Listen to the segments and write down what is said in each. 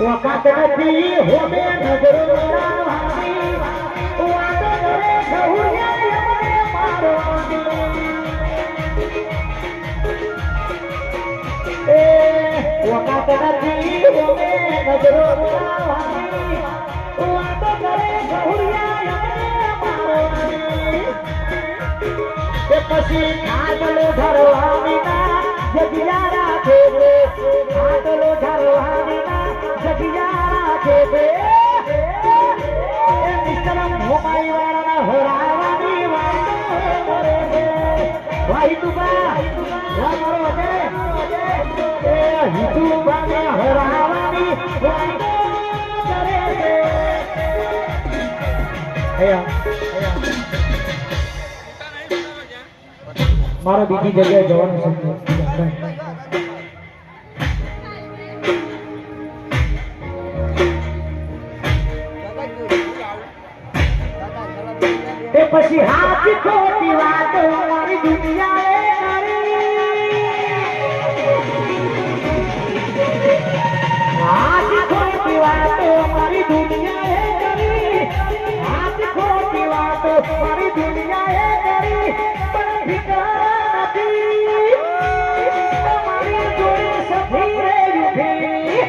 वक़्त नदी हो में नजर उतारवानी वादो करे बहुरिया यमने मारवानी वक़्त नदी हो में नजर उतारवानी वादो करे बहुरिया यमने मारवानी के पछी आगलो धरवानी ना जगिया राखे आगलो धरवानी जगिया राखे बे मिस्टरम भोपाई वाला होरावानी वातो करे बे भाई तुबा रामरो दे ए हितु बाने होरावानी वातो करे बे मारो बीजी जगह जवान समझो પછી હાથ ખોટી વાતો મારી દુનિયાએ કરી હાથ ખોટી વાતો મારી દુનિયાએ કરી હાથ ખોટી વાતો મારી દુનિયાએ કરી પણ ઠીકાના નથી તમારી જોડે સફી રે ઉઠી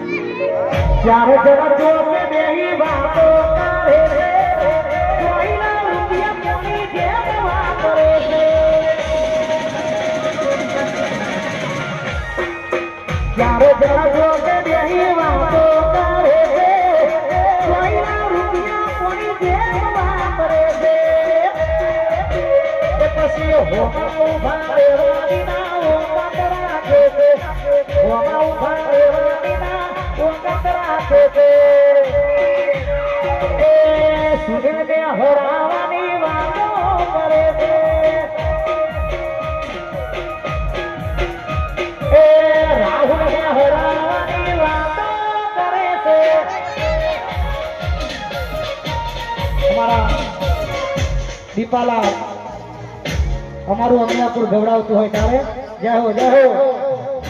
चार जरा जो के नहीं बातो करे रे कोई ना रुपया कोई जेब वापरे रे चार जरा जो के नहीं बातो करे रे कोई ना रुपया कोई जेब वापरे रे ये पसी हो भारे वाली ना वो कतरा के हो भारे वाली ना वो कतरा के सुन के हरावानी वातो करे दे राहुल के हरावानी वातो करे दे हमारा दीपाला हमारू अमियापुर गवड़ावतुं होय तारे जय हो